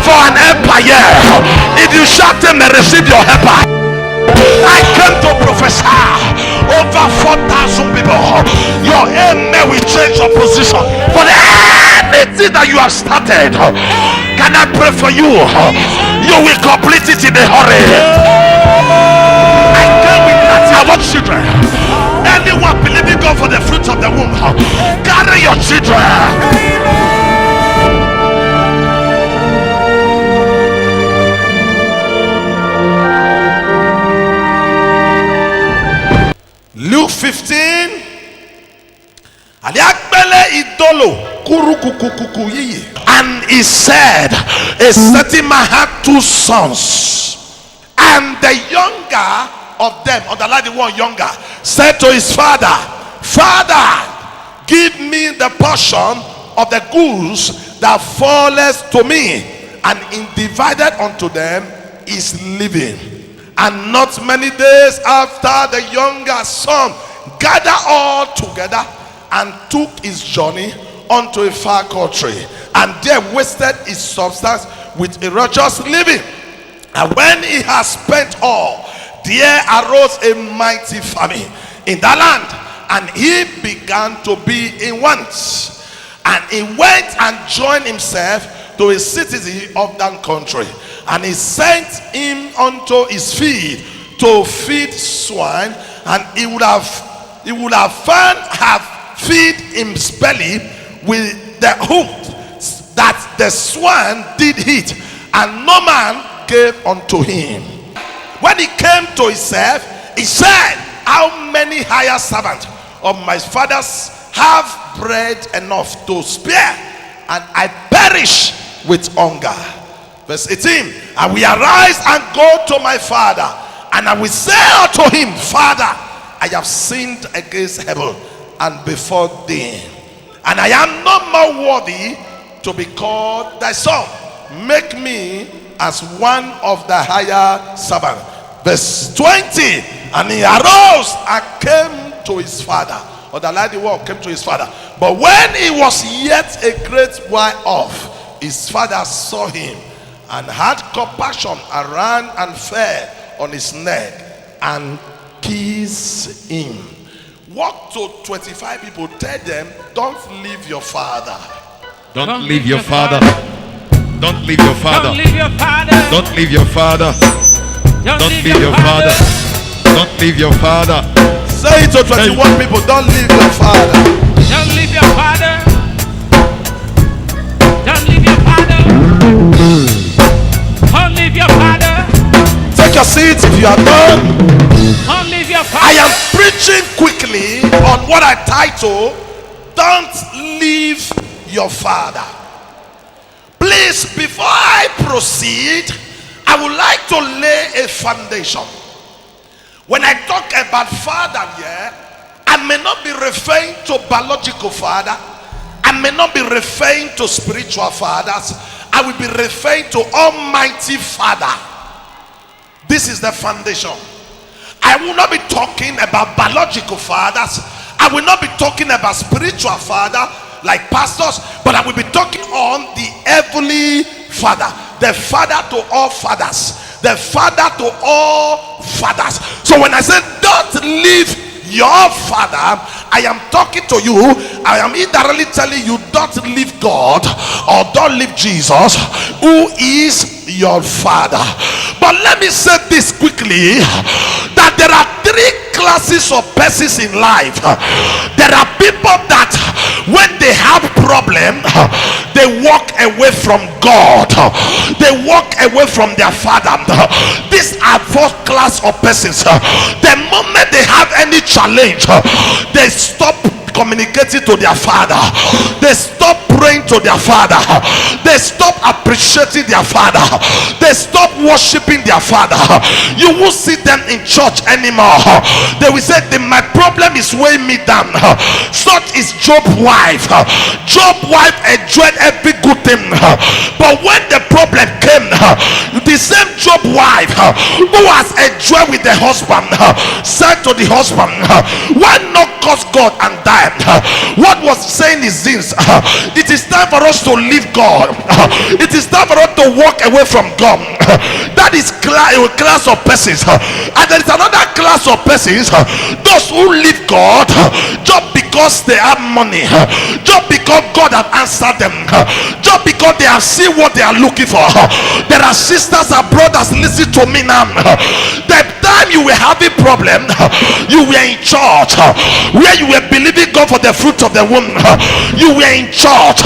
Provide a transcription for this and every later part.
for an empire. If you shout him and receive your helper. I came to prophesy over 4,000 people. Your amen will change your position. But anything that you have started, can I pray for you? You will complete it in a hurry. I came with that. I want children. Anyone believing God for the fruit of the womb, carry your children. Luke 15. And he said, a certain man had 2 sons, and the younger of them, underline the one younger, said to his father, Father, give me the portion of the goods that falleth to me. And in divided unto them is living. And not many days after, the younger son gathered all together and took his journey unto a far country, and there wasted his substance with a righteous living. And when he had spent all, there arose a mighty famine in that land, and he began to be in want. And he went and joined himself to a citizen of that country, and he sent him unto his field to feed swine, and he would have found have feed his belly with the hook that the swine did eat, and no man gave unto him. When he came to himself, he said, how many hired servants of my father's have bread enough to spare, and I perish with hunger. Verse 18. I will arise and go to my father, and I will say unto him, Father, I have sinned against heaven and before thee, and I am no more worthy to be called thy son. Make me as one of the higher servants. Verse 20. And he arose and came to his father. Or the lady walk came to his father. But when he was yet a great while off, his father saw him and had compassion, and ran and fell on his neck and kissed him. Walk to 25 people, tell them, don't leave your father. Don't leave your father. Don't leave your father. Don't leave your father. Don't leave your father. Don't leave your father. Don't leave your father. Say it to 21 people, don't leave your father. Don't leave your father. Don't leave your father. Don't leave your father. Take your seats if you are done. Don't leave your father. I am preaching quickly on what I title, don't leave your father. Please, before I proceed, I would like to lay a foundation. When I talk about father here, I may not be referring to biological father. I may not be referring to spiritual fathers. I will be referring to Almighty Father. This is the foundation. I will not be talking about biological fathers. I will not be talking about spiritual father like pastors, but I will be talking on the heavenly Father, the Father to all fathers, the Father to all fathers. So when I say don't leave your father, I am talking to you. I am indirectly telling you, don't leave God or don't leave Jesus, who is your father. But let me say this quickly, that there are 3 classes of persons in life. There are people that when they have problem, they walk away from God, they walk away from their father. These are 4 class of persons. The moment they have any challenge, they stop communicating to their father, they stop praying to their father, they stop appreciating their father, they stop worshiping their father. You won't see them in church anymore. They will say, my problem is weighing me down. Such is Job's wife. Job's wife enjoyed every good thing, but when the problem came, the same Job's wife who has enjoyed with the husband said to the husband, why not curse God and die? What was saying is this: it is time for us to leave God. It is time for us to walk away from God. That is a class of persons, and there is another class of persons, those who leave God just because they have money, just because God has answered them, just because they have seen what they are looking for. There are sisters and brothers, listen to me now. The time you were having problem, you were in church where you were believing God for the fruit of the womb. You were in church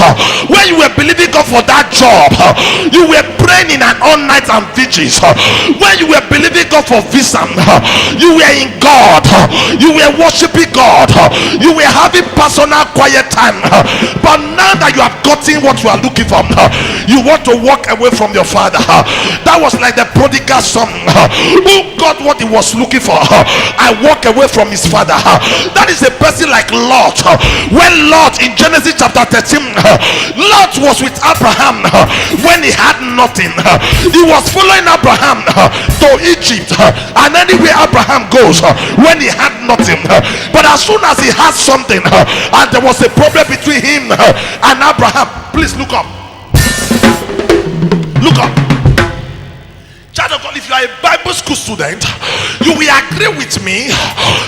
where you were believing God for that job. You were praying in an all night and vigils where you were believing God for visa. You were in God, you were worshiping God, you were having personal quiet time. But now that you have gotten what you are looking for, you want to walk away from your father. That was like the prodigal son who got what he was looking for. I walk away from his father. That is a person like Lot. When Lot in Genesis chapter 13, Lot was with Abraham when he had nothing. He was following Abraham to Egypt, and anywhere Abraham goes when he had nothing. But as soon as he had something, and there was a problem between him and Abraham. Please look up. Look up. Child of God, if you are a Bible school student, you will agree with me.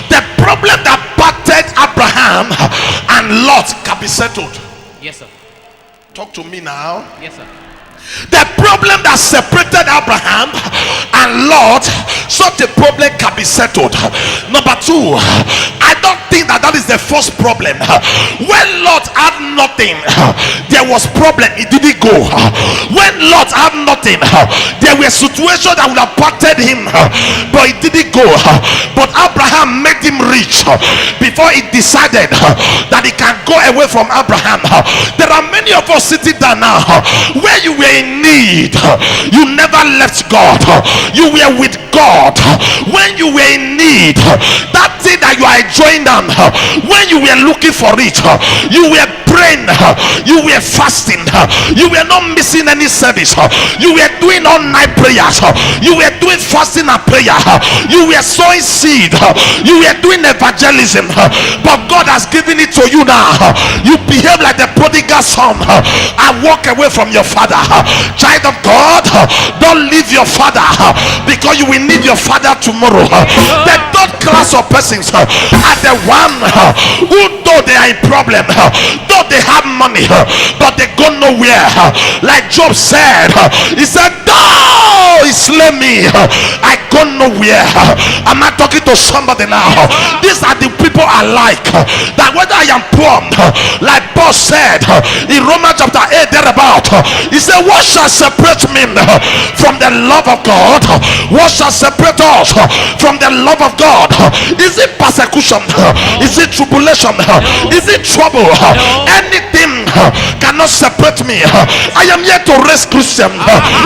The problem that battered Abraham and Lot can be settled. Yes, sir. Talk to me now. Yes, sir. The problem that separated Abraham and Lot, such a problem can be settled. Number two, I don't think that is the first problem. When Lot had nothing, there was problem, it didn't go. When Lot had nothing, there were situations that would have parted him, but it didn't go. But Abraham made him rich before he decided that he can go away from Abraham. There are many of us sitting down now where you were in need, you never left God, you were with God. When you were in need, that thing that you are enjoying them, when you were looking for it, you were praying, you were fasting, you were not missing any service, you were doing all night prayers, you were doing fasting and prayer, you were sowing seed, you were doing evangelism, but God has given it to you now. You behave like the prodigal son and walk away from your father. Child of God, don't leave your father because you will need your father tomorrow. The third class of persons are the one who, though they are in problem, though they have money, but they go nowhere. Like Job said, he said, though he slay me, I go nowhere. Am I talking to somebody now? These are the people I like, that whether I am poor, like Paul said in Romans chapter 8 thereabout, he said, what shall separate me from the love of God? What shall separate us from the love of God? Is it persecution? Is it tribulation? Is it trouble? Anything cannot separate me. I am here to raise Christians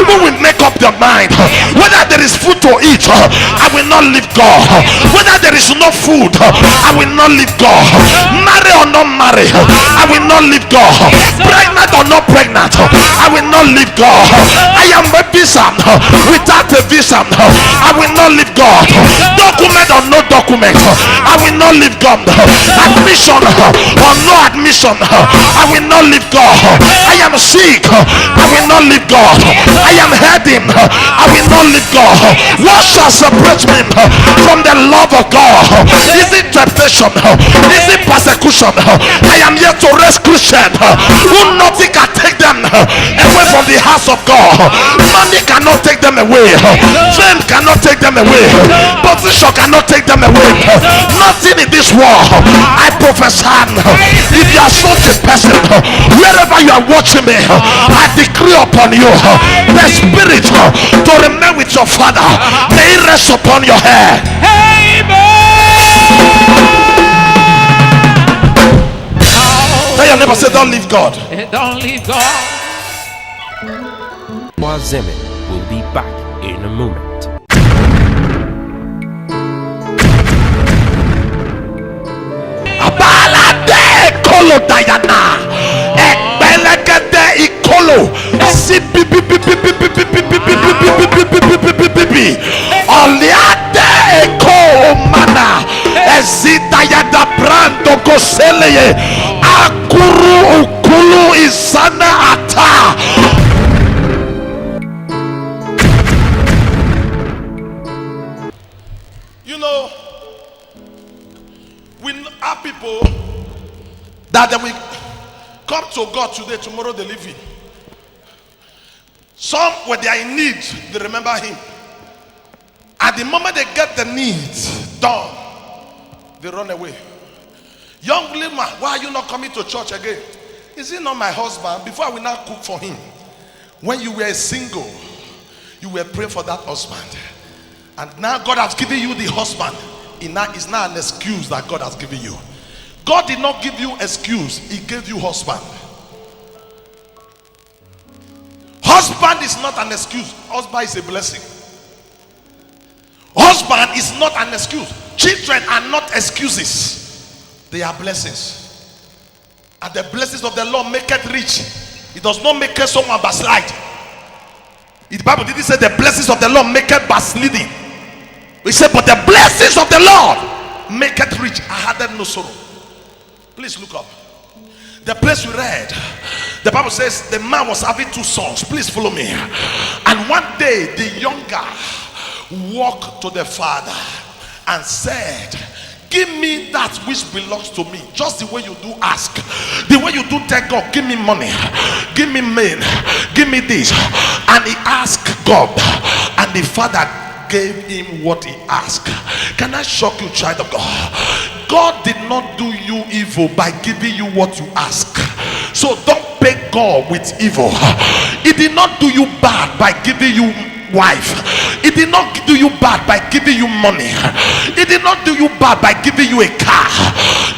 who will make up their mind. Whether there is food to eat, I will not leave God. Whether there is no food, I will not leave God. Marry or not marry, I will not leave God. Pregnant or not pregnant, I will not leave God. I am a visa without a visa, I will not leave God. Document or no document, I will not leave God. Admission or no admission, I will not leave God. I am sick, I will not leave God. I am hurting, I will not leave God. What shall separate me from the love of God? Is it temptation? Is it persecution? I am here to raise Christians who nothing can take them away from the house of God. Money cannot take them away, fame cannot take them away, position cannot take them away. Nothing in this world. I prophesy, if you are such a person, wherever you are watching me, I decree upon you the spirit to remain with your father, may it rest upon your head. Tell your neighbor, say, don't leave God. Don't leave God. Mwazeme will be back in a moment. Abalade kolo dayana, ekbelegede ikolo, si baby. Oliade eko mana. Ezita yada brando koseleye. Akuru ukulu isana ata. You know, we are people that they will come to God today, tomorrow they leave Him. Some, when they are in need, they remember Him. At the moment they get the needs done, they run away. Young woman, why are you not coming to church again? Is he not my husband? Before I will not cook for him. When you were single, you were praying for that husband. And now God has given you the husband. It's not an excuse that God has given you. God did not give you excuse. He gave you husband. Husband is not an excuse. Husband is a blessing. Husband is not an excuse. Children are not excuses. They are blessings. And the blessings of the Lord make it rich. It does not make it someone backslide. The Bible didn't say the blessings of the Lord make it backsliding. We said, but the blessings of the Lord make it rich. I had no sorrow. Please look up. The place we read, the Bible says the man was having 2 sons. Please follow me. And one day the younger walked to the father and said, give me that which belongs to me. Just the way you do ask. The way you do tell God, give me money, give me men, give me this. And he asked God, and the father gave him what he asked. Can I shock you, child of God? God did not do you evil by giving you what you ask. So don't pay God with evil. He did not do you bad by giving you wife. He did not do you bad by giving you money. He did not do you bad by giving you a car.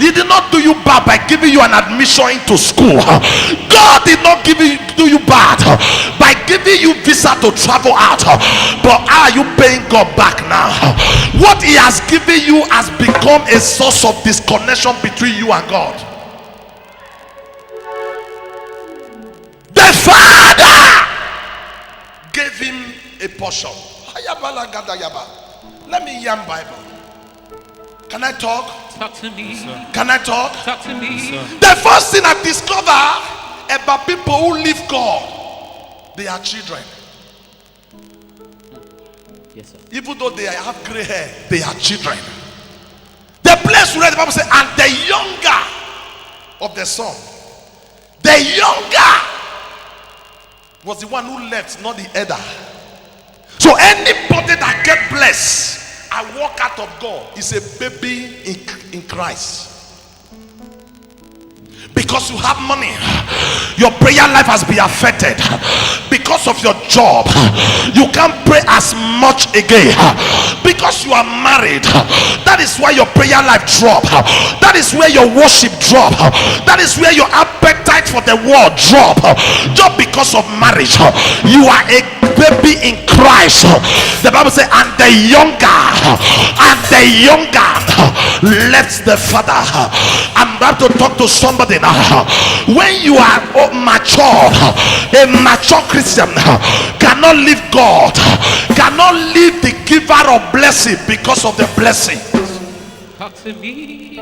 He did not do you bad by giving you an admission into school. God did not do you bad by giving you visa to travel out. But are you paying God back now? What he has given you has become a source of disconnection between you and God. The father gave him a portion. Let me yam Bible. Can I talk? Talk to me. Can I talk? Talk to me. The first thing I discover about people who leave God, they are children. Yes, sir. Even though they have gray hair, they are children. The place where the Bible says, and the younger of the son, the younger was the one who left, not the elder. So anybody that get blessed and walk out of God is a baby in Christ. Because you have money, your prayer life has been affected. Because of your job, you can't pray as much again. Because you are married, that is why your prayer life drop. That is where your worship drop. That is where your appetite for the world drop. Just because of marriage, you are a baby in Christ. The Bible says, and the younger left the father. I'm about to talk to somebody now. When you are mature, a mature Christian cannot leave God, cannot leave the giver of blessing because of the blessing. Talk to me.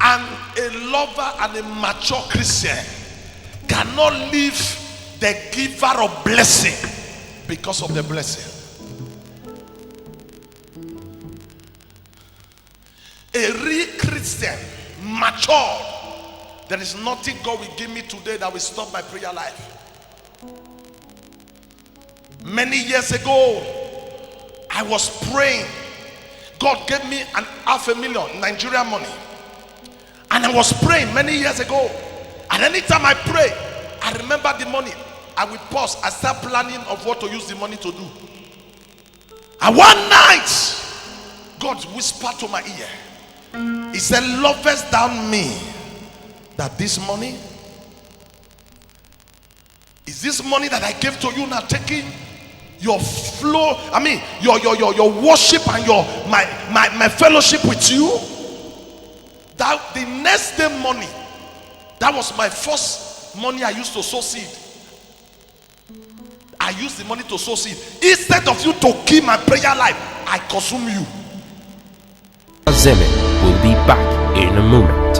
And a lover and a mature Christian cannot leave the giver of blessing because of the blessing. A real Christian, mature, there is nothing God will give me today that will stop my prayer life. Many years ago, I was praying. God gave me an $500,000 Nigerian money. And I was praying many years ago. And anytime I pray, I remember the money. I will pause. I start planning of what to use the money to do. And one night, God whispered to my ear. He said, lovest thou me that this money? Is this money that I gave to you now taking your flow? I mean, your worship and my fellowship with you? That the next day money, that was my first money I used to sow seed. I I use the money to sow seed. Instead of you to kill my prayer life, I consume you. Zeme will be back in a moment.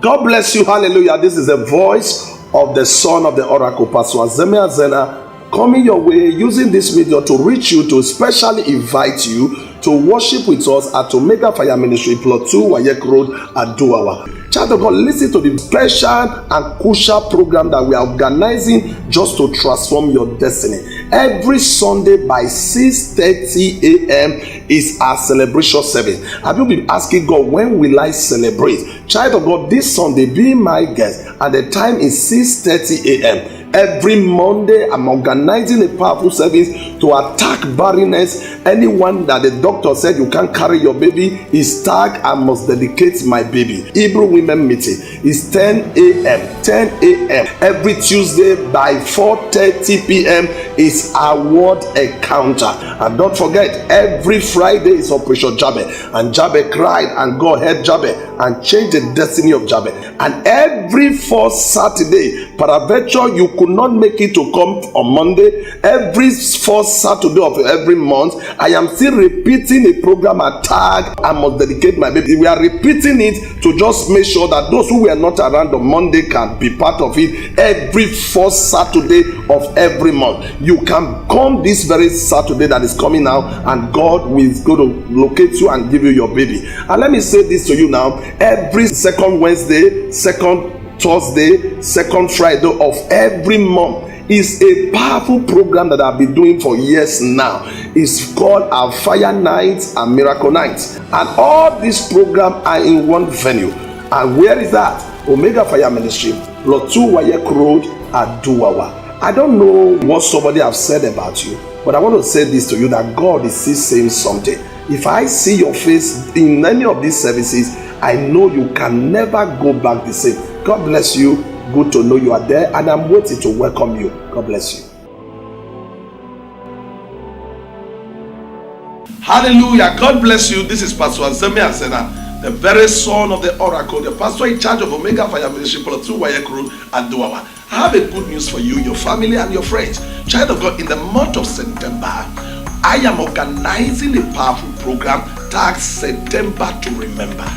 God bless you. Hallelujah. This is the voice of the son of the oracle, Pastor Azeme Azena, coming your way using this media to reach you, to specially invite you to worship with us at Omega Fire Ministry, Plot 2, Wayek Road at Duawa. Child of God, listen to the special and crucial program that we are organizing just to transform your destiny. Every Sunday by 6:30 a.m. is our celebration service. Have you been asking God, when will I celebrate? Child of God, this Sunday, be my guest, and the time is 6:30 a.m. Every Monday, I'm organizing a powerful service to attack barrenness. Anyone that the doctor said you can't carry your baby is tagged, I must dedicate my baby. Hebrew women meeting is 10 a.m. 10 a.m. Every Tuesday by 4:30 p.m. is our word encounter. And don't forget, every Friday is Operation Jabez. And Jabez cried, and God heard Jabez and changed the destiny of Jabez. And every fourth Saturday, peradventure you could not make it to come on Monday, every fourth Saturday of every month, I am still repeating a program at Tag, I must dedicate my baby. We are repeating it to just make sure that those who were not around on Monday can be part of it every fourth Saturday of every month. You can come this very Saturday that is coming now, and God will go to locate you and give you your baby. And let me say this to you now, every second Wednesday, second Thursday, second Friday of every month is a powerful program that I've been doing for years now. It's called our Fire Nights and Miracle Nights, and all these programs are in one venue. And where is that? Omega Fire Ministry, Plot 2, Wayek Road at Duawa. I don't know what somebody have said about you, but I want to say this to you, that God is still saying something. If I see your face in any of these services, I know you can never go back the same. God bless you. Good to know you are there, and I'm waiting to welcome you. God bless you. Hallelujah. God bless you. This is Pastor Azeme Azena, the very son of the oracle, the pastor in charge of Omega Fire Ministry, Plot 2, Wayek Road and Duawa. I have a good news for you, your family and your friends. Child of God, in the month of September, I am organizing a powerful program tagged September to Remember.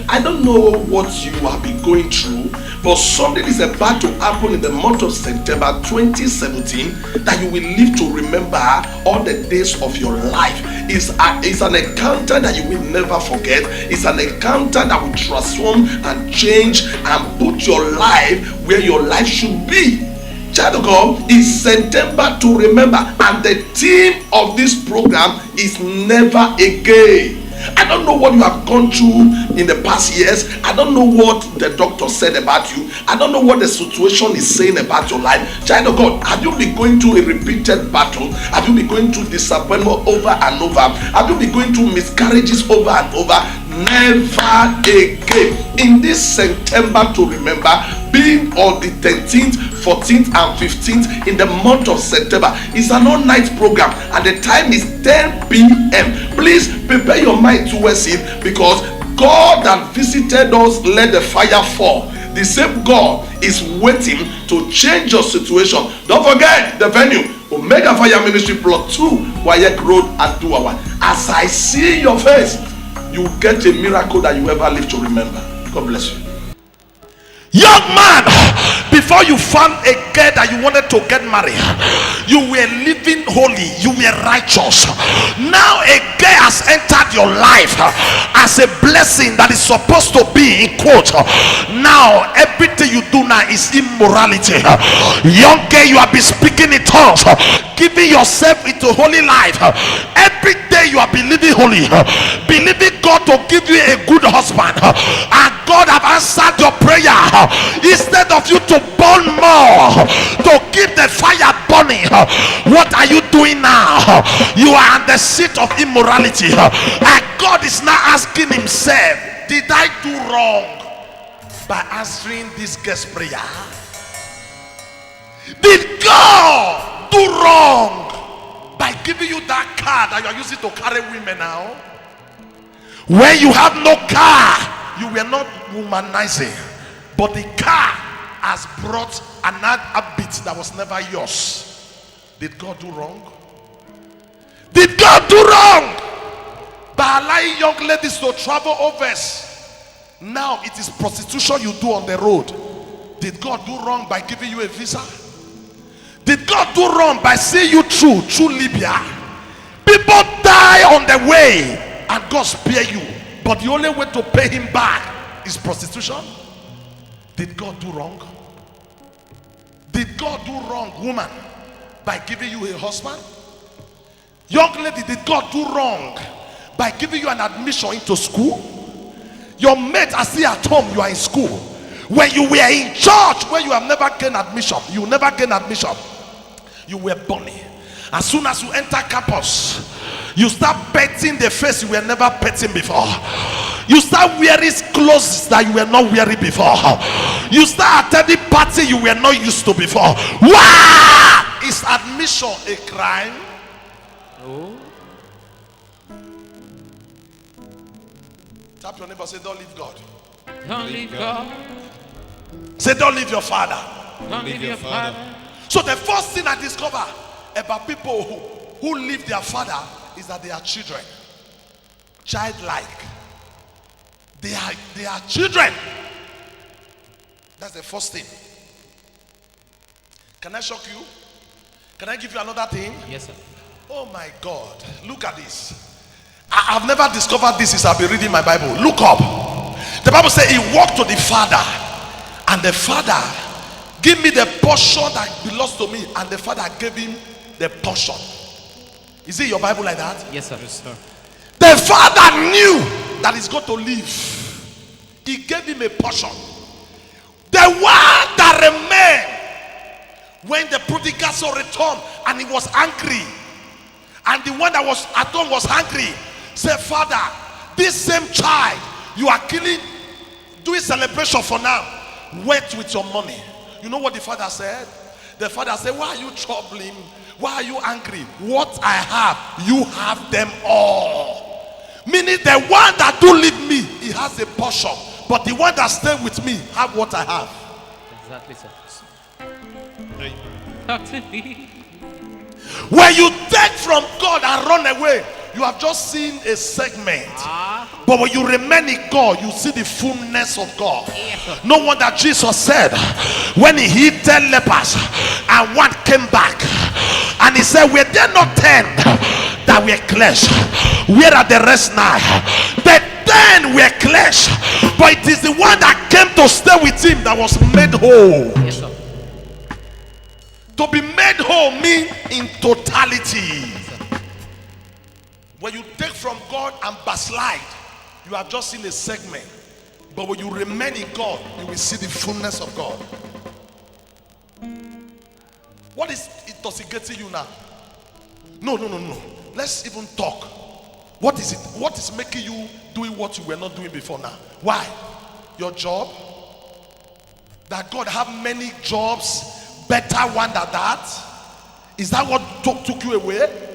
I don't know what you have been going through, but something is about to happen in the month of September 2017 that you will live to remember all the days of your life. It's an encounter that you will never forget. It's an encounter that will transform and change and put your life where your life should be. Child of God, is September to Remember, and the theme of this program is Never Again. I don't know what you have gone through in the past years. I don't know what the doctor said about you. I don't know what the situation is saying about your life. Child of God, have you been going through a repeated battle? Have you been going through disappointment over and over? Have you been going through miscarriages over and over? Never again. In this September to Remember, being on the 13th, 14th and 15th in the month of September, is an all-night program, and the time is 10 p.m. Please prepare your mind towards it, because God that visited us, let the fire fall. The same God is waiting to change your situation. Don't forget the venue, Omega Fire Ministry, Plot 2, Wayek Road at Duawa. As I see your face, you get a miracle that you ever live to remember. God bless you. Young man, before you found a girl that you wanted to get married, you were living holy, you were righteous. Now a girl has entered your life as a blessing that is supposed to be in quote. Now everything you do now is immorality. Young girl, you have been speaking in tongues, giving yourself into holy life. Every day you have been living holy, believing God to give you a good husband, and God have answered your prayer. Instead of you to burn more, to keep the fire burning, what are you doing now? You are on the seat of immorality, and God is now asking himself, did I do wrong by answering this guest prayer? Did God do wrong by giving you that car that you are using to carry women now? When you have no car, you were not womanizing. but the car has brought another habit that was never yours. Did God do wrong? Did God do wrong by allowing young ladies to travel overs? Now it is prostitution you do on the road. Did God do wrong by giving you a visa? Did God do wrong by seeing you through Libya? People die on the way and God spare you, but the only way to pay him back is prostitution. Did God do wrong? Did God do wrong, woman, by giving you a husband? Young lady, did God do wrong by giving you an admission into school? Your mates are still at home, you are in school. When you were in church, where you have never gained admission, you never gain admission, you were bunny. As soon as you enter campus, you start petting the face you were never petting before. You start wearing clothes that you were not wearing before. You start attending party you were not used to before. Wow! Is admission a crime? No. Tap your neighbor, say, don't leave God. Don't leave God. Say, don't leave your father. Don't leave your father. So the first thing I discover about people who leave their father is that they are children. Childlike. They are children. That's the first thing. Can I shock you? Can I give you another thing? Yes, sir. Oh my God. Look at this. I've never discovered this since I've been reading my Bible. Look up. The Bible says he walked to the father, and the father give me the portion that belongs to me, and the father gave him the portion. Is it your Bible like that? Yes, sir. Yes, sir. The father knew that he's going to leave. He gave him a portion. The one that remained when the prodigal son returned and he was angry, and the one that was at home was hungry, said, Father, this same child you are killing, doing celebration for now, wait with your money. You know what the father said? The father said, why are you troubling? Why are you angry? What I have, you have them all. Meaning the one that do leave me, he has a portion, but the one that stay with me have what I have. Exactly, sir. Talk to me. When you take from God and run away, you have just seen a segment. But when you remain in God, you see the fullness of God. Yes, No wonder Jesus said, when he healed 10 lepers and one came back, and he said, were there not 10 that were cleansed? Where are the rest now? The 10 were cleansed, but it is the one that came to stay with him that was made whole. Yes, sir. To be made whole means in totality. When you take from God and backslide, you have just seen a segment. But when you remain in God, you will see the fullness of God. What is intoxicating you now? No. Let's even talk. What is it? What is making you doing what you were not doing before now? Why? Your job? That God have many jobs, better one than that? Is that what took you away?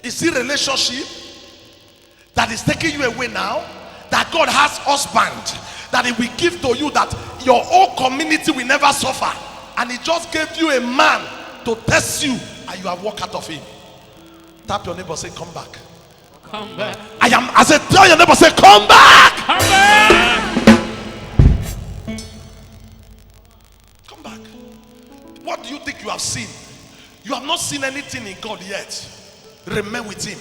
Is it relationship that is taking you away now? That God has husband that he will give to you, that your whole community will never suffer, and he just gave you a man to test you, and you have walked out of him. Tap your neighbor, say, come back. Come back. I said, tell your neighbor, say, come back. Come back. Come back. What do you think you have seen? You have not seen anything in God yet. Remain with him.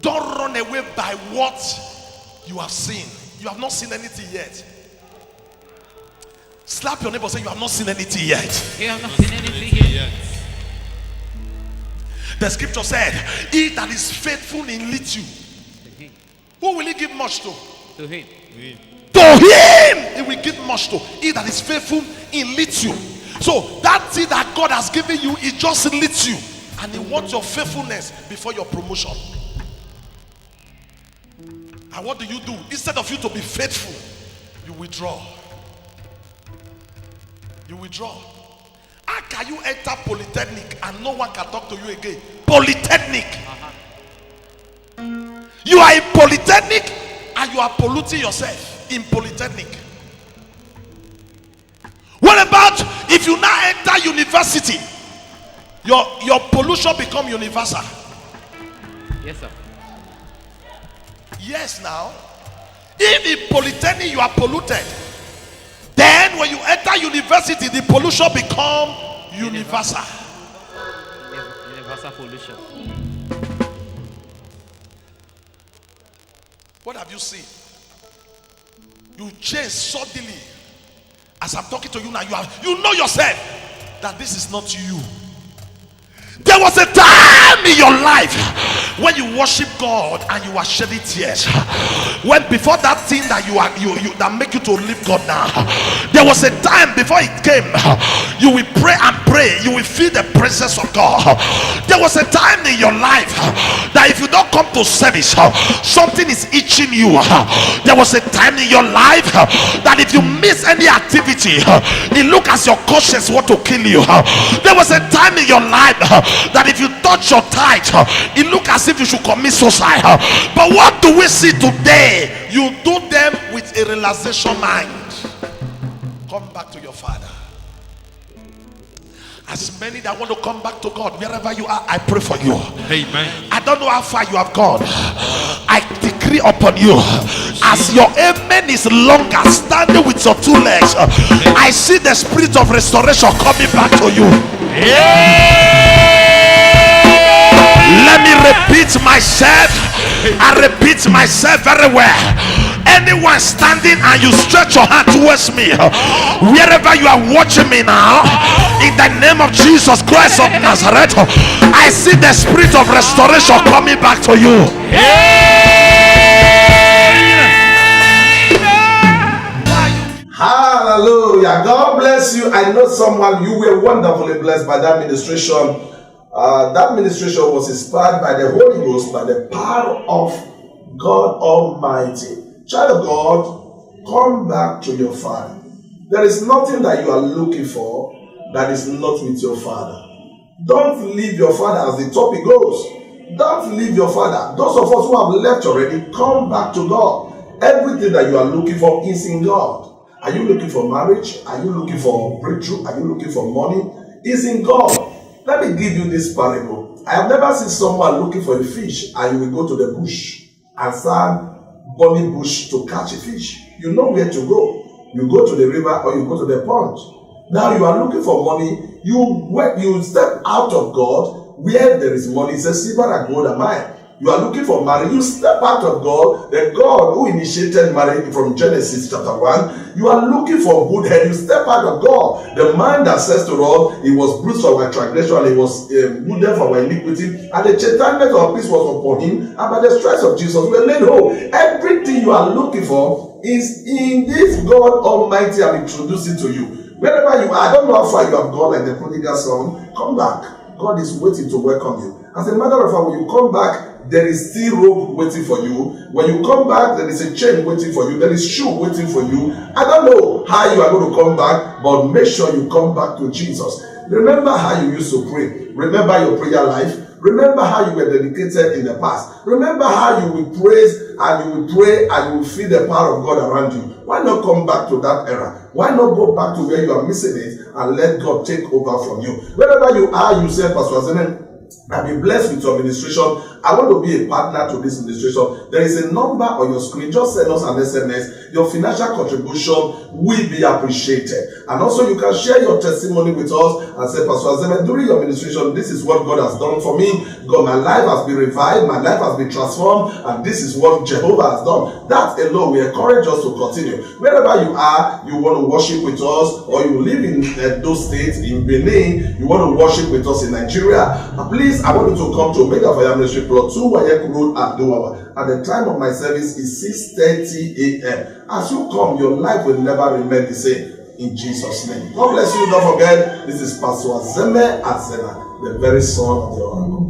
Don't run away by what you have seen. You have not seen anything yet. Slap your neighbor, say, you have not seen anything yet. You have not seen anything yet. The scripture said, he that is faithful in little, who will he give much to? To him. To him he will give much to. He that is faithful in little. So that thing that God has given you is just little, and he wants your faithfulness before your promotion. And what do? Instead of you to be faithful, you withdraw. You withdraw. How can you enter polytechnic and no one can talk to you again? Polytechnic. You are in polytechnic and you are polluting yourself in polytechnic. about if you now enter university, your pollution become universal. Yes, sir. Yes, now. If in Polytechnic you are polluted, then when you enter university, the pollution become universal. Universal pollution. What have you seen? You change suddenly. As I'm talking to you now, you know yourself that this is not you. There was a time in your life when you worship God and you are shedding tears. When before that thing that you that make you to leave God now, there was a time before it came, you will pray and pray, you will feel the presence of God. There was a time in your life that if you don't come to service, something is itching you. There was a time in your life that if you miss any activity, it look as your conscience want to kill you. There was a time in your life that if you touch your tithe, it look as if you should commit suicide. But what do we see today? You do them with a realization mind. Come back to your Father. As many that want to come back to God, wherever you are, I pray for you. Amen. I don't know how far you have gone. I decree upon you, as your amen is longer, standing with your two legs, I see the spirit of restoration coming back to you. Let me repeat myself. I repeat myself very well. Anyone standing and you stretch your hand towards me, wherever you are watching me now, in the name of Jesus Christ of Nazareth, I see the spirit of restoration coming back to you. Hallelujah. God bless you. I know someone, you were wonderfully blessed by that ministration. That ministration was inspired by the Holy Ghost, by the power of God Almighty. Child of God, come back to your Father. There is nothing that you are looking for that is not with your Father. Don't leave your Father, as the topic goes. Don't leave your Father. Those of us who have left already, come back to God. Everything that you are looking for is in God. Are you looking for marriage? Are you looking for breakthrough? Are you looking for money? It's in God. Let me give you this parable. I have never seen someone looking for a fish and you will go to the bush and start burning bush to catch a fish. You know where to go. You go to the river or you go to the pond. Now you are looking for money. You step out of God where there is money. It says, silver and gold are mine. You are looking for marriage. You step out of God, the God who initiated marriage from Genesis chapter 1. You are looking for good head. You step out of God, the man that says to us, he was bruised for our transgression, he was wounded for our iniquity, and the chastisement of peace was upon him, and by the stripes of Jesus we are made whole. Everything you are looking for is in this God Almighty. I'm introducing to you. Wherever you are, I don't know how far you have gone, like the prodigal son. Come back. God is waiting to welcome you. As a matter of fact, when you come back, there is still rope waiting for you. When you come back, there is a chain waiting for you. There is shoe waiting for you. I don't know how you are going to come back, but make sure you come back to Jesus. Remember how you used to pray. Remember your prayer life. Remember how you were dedicated in the past. Remember how you will praise and you will pray and you will feel the power of God around you. Why not come back to that era? Why not go back to where you are missing it and let God take over from you? Wherever you are, you say, Pastor Azene, I've been blessed with your administration. I want to be a partner to this administration. There is a number on your screen. Just send us an SMS. Your financial contribution will be appreciated. And also you can share your testimony with us and say, Pastor Azeme, during your administration, this is what God has done for me. God, my life has been revived. My life has been transformed. And this is what Jehovah has done. That alone will encourage us to continue. Wherever you are, you want to worship with us, or you live in those states, in Benin, you want to worship with us in Nigeria, please, I want you to come to Omega Fire Ministry Plot 2 Wayek Road at Dowawa. And the time of my service is 6:30 a.m. As you come, your life will never remain the same. In Jesus' name. God bless you. Don't forget, this is Pastor Azeme Azena, the very son of the Oracle.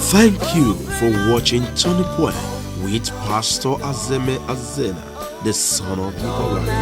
Thank you for watching Tony Point with Pastor Azeme Azena, the son of the Oracle.